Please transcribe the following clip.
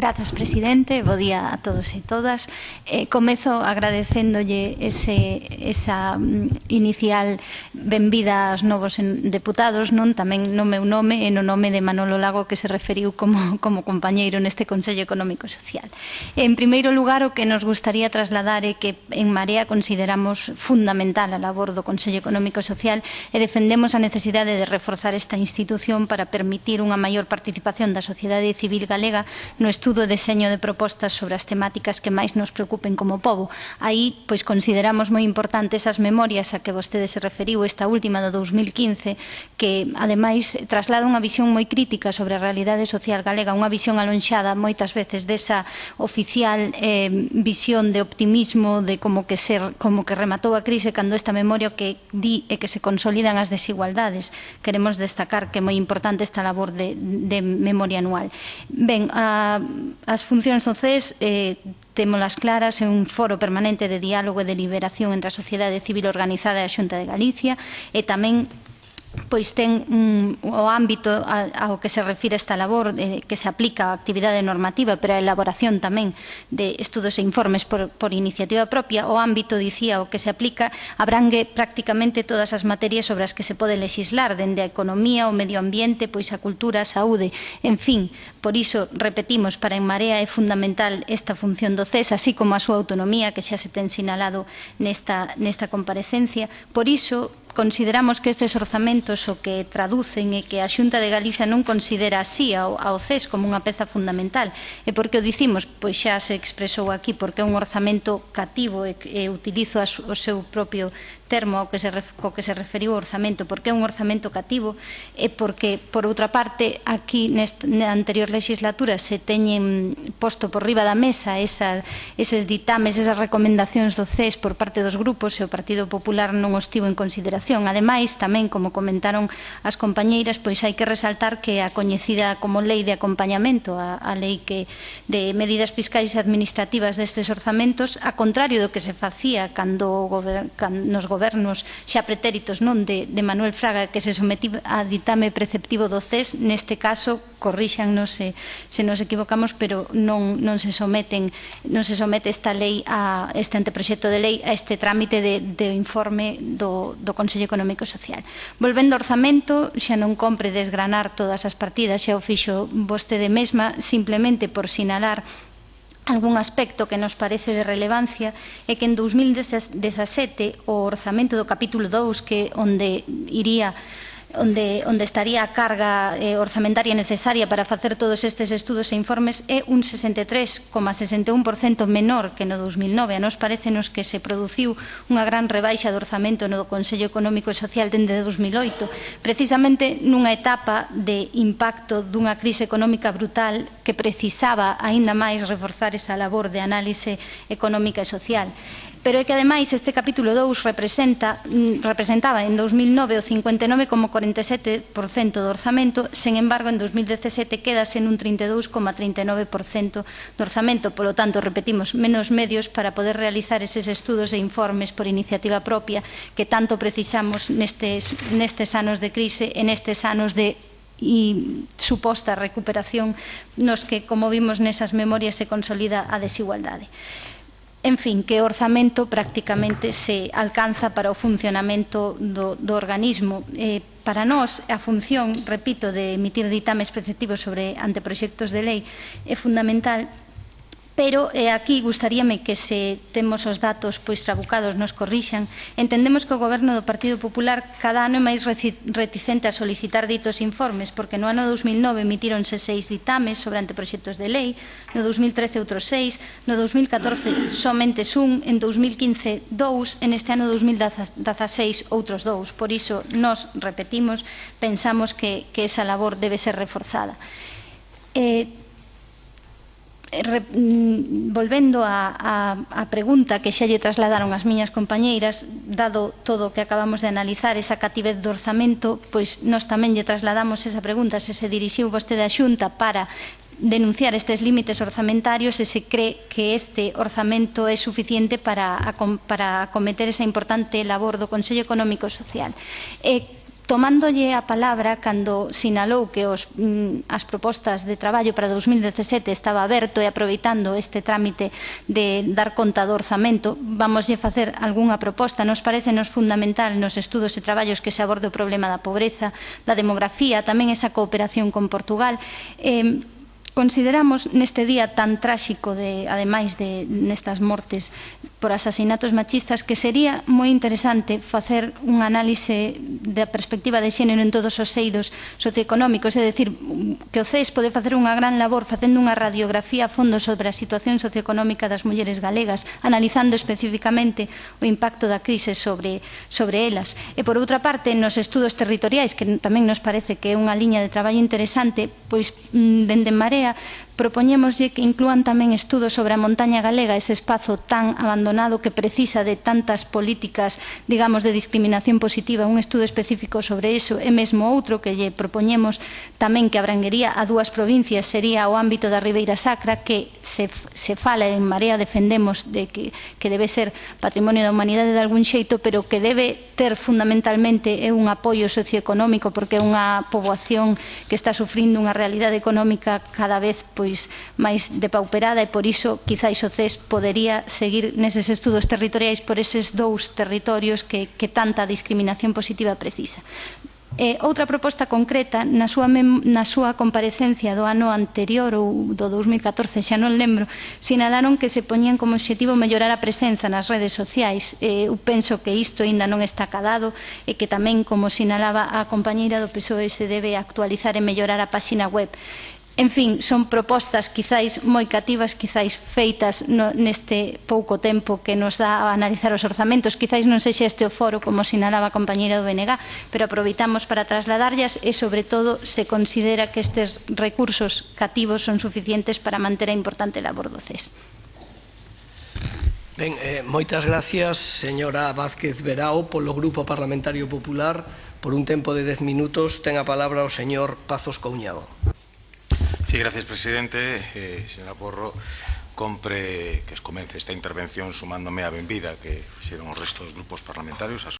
Grazas, presidente. Bo día a todos e todas. Comezo agradecéndolle esa inicial benvida aos novos deputados, non tamén no meu nome e no nome de Manolo Lago, que se referiu como compañeiro neste Consello Económico e Social. En primeiro lugar, o que nos gustaría trasladar é que en Marea consideramos fundamental a labor do Consello Económico e Social e defendemos a necesidade de reforzar esta institución para permitir unha maior participación da sociedade civil galega no estudo e deseño de propostas sobre as temáticas que máis nos preocupen como pobo. Aí, pois, consideramos moi importante esas memorias a que vostede se referiu, esta última do 2015, que, ademais, traslada unha visión moi crítica sobre a realidade social galega, unha visión alonxada moitas veces desa oficial visión de optimismo de como que rematou a crise, cando esta memoria o que di é que se consolidan as desigualdades. Queremos destacar que é moi importante esta labor de memoria anual. Ben, as funcións do CES témolas claras, é un foro permanente de diálogo e deliberación entre a sociedade civil organizada e a Xunta de Galicia, e tamén pois ten o ámbito ao que se refire esta labor que se aplica a actividade normativa, pero a elaboración tamén de estudos e informes por iniciativa propia. O ámbito, dicía, o que se aplica abrangue prácticamente todas as materias sobre as que se pode lexislar, dende a economía, o medio ambiente, pois a cultura, a saúde, en fin. Por iso, repetimos, para En Marea é fundamental esta función do CES, así como a súa autonomía, que xa se ten sinalado nesta comparecencia. Por iso, consideramos que estes orzamentos o que traducen é que a Xunta de Galicia non considera así ao CES como unha peza fundamental. E por que o dicimos? Pois xa se expresou aquí, porque é un orzamento cativo, e utilizo o seu propio termo ao que se referiu o orzamento. Porque é un orzamento cativo? E porque, por outra parte, aquí na anterior legislatura se teñen posto por riba da mesa eses ditames, esas recomendacións do CES por parte dos grupos, e o Partido Popular non os tivo en consideración. Ademais, tamén, como comentaron as compañeiras, pois hai que resaltar que a coñecida como Lei de Acompañamento, a lei de medidas fiscais e administrativas destes orzamentos, a contrario do que se facía cando nos gobernos xa pretéritos de Manuel Fraga, que se sometiu a ditame preceptivo do CES, neste caso, corríxannos se nos equivocamos, pero non se somete esta lei, este anteproxecto de lei, a este trámite de informe do Consello Económico e Social. Volvendo ao orzamento, xa non compre desgranar todas as partidas, xa o fixo vostede mesma, simplemente por sinalar algún aspecto que nos parece de relevancia, é que en 2017 o orzamento do capítulo 2, que onde estaría a carga orzamentaria necesaria para facer todos estes estudos e informes, é un 63,61% menor que no 2009. A nos parecenos que se produciu unha gran rebaixa do orzamento no Consello Económico e Social dende 2008, precisamente nunha etapa de impacto dunha crise económica brutal que precisaba aínda máis reforzar esa labor de análise económica e social. Pero é que, ademais, este capítulo 2 representaba en 2009 o 59,47% do orzamento, sen embargo, en 2017 quedase en un 32,39% do orzamento. Polo tanto, repetimos, menos medios para poder realizar eses estudos e informes por iniciativa propia que tanto precisamos nestes anos de crise e nestes anos de suposta recuperación nos que, como vimos nesas memorias, se consolida a desigualdade. En fin, que o orzamento prácticamente se alcanza para o funcionamento do organismo. Para nós, a función, repito, de emitir ditames preceptivos sobre anteproxectos de lei é fundamental, pero aquí gustaríame que, se temos os datos trabucados, nos corrixan. Entendemos que o Goberno do Partido Popular cada ano é máis reticente a solicitar ditos informes, porque no ano 2009 emitíronse 6 ditames sobre anteproxectos de lei, no 2013 outros 6, no 2014 somente un, en 2015 2, en este ano 2016 outros 2. Por iso, nós repetimos, pensamos que esa labor debe ser reforzada. Volvendo á pregunta que xa lle trasladaron as miñas compañeiras, dado todo o que acabamos de analizar, esa cativez do orzamento, pois nós tamén lle trasladamos esa pregunta, se dirixiu vostede á Xunta para denunciar estes límites orzamentarios e se cree que este orzamento é suficiente para acometer esa importante labor do Consello Económico e Social. tomándolle a palabra cando sinalou que as propostas de traballo para 2017 estaba aberto e aproveitando este trámite de dar conta do orzamento, vamoslle facer algunha proposta. Nos parece fundamental nos estudos e traballos que se aborde o problema da pobreza, da demografía, tamén esa cooperación con Portugal. Consideramos neste día tan tráxico, ademais de nestas mortes por asasinatos machistas, que sería moi interesante facer un análise da perspectiva de xénero en todos os eidos socioeconómicos, é dicir, que o CES pode facer unha gran labor facendo unha radiografía a fondo sobre a situación socioeconómica das mulleres galegas, analizando especificamente o impacto da crise sobre elas. E por outra parte, nos estudos territoriais, que tamén nos parece que é unha liña de traballo interesante, pois dende Marea propoñémoslle que inclúan tamén estudos sobre a montaña galega, ese espazo tan abandonado que precisa de tantas políticas, digamos, de discriminación positiva, un estudo específico sobre iso, e mesmo outro que lle propoñemos tamén que abranguería a 2 provincias, sería o ámbito da Ribeira Sacra, que se fala en Marea, defendemos de que debe ser patrimonio da humanidade de algún xeito, pero que debe ter fundamentalmente un apoio socioeconómico, porque é unha poboación que está sufrindo unha realidade económica cada vez máis depauperada, e por iso quizáis o CES podería seguir neses estudos territoriais por eses 2 territorios que tanta discriminación positiva precisa. Outra proposta concreta, na súa comparecencia do ano anterior ou do 2014, xa non lembro, sinalaron que se poñían como obxectivo mellorar a presenza nas redes sociais. Eu penso que isto aínda non está acadado e que tamén, como sinalaba a compañeira do PSOE, se debe actualizar e mellorar a páxina web. En fin, son propostas quizáis moi cativas, quizáis feitas neste pouco tempo que nos dá a analizar os orzamentos. Quizáis non sexa este o foro, como sinalaba a compañeira do BNG, pero aproveitamos para trasladarllas e, sobre todo, se considera que estes recursos cativos son suficientes para manter a importante labor do CES. Ben, moitas gracias, señora Vázquez Verao, polo Grupo Parlamentario Popular. Por un tempo de 10 minutos ten a palabra o señor Pazos Couñado. Sí, gracias, presidente. Señora Porro, compre que comece esta intervención sumándome a benvida que fixeron os restos dos grupos parlamentarios.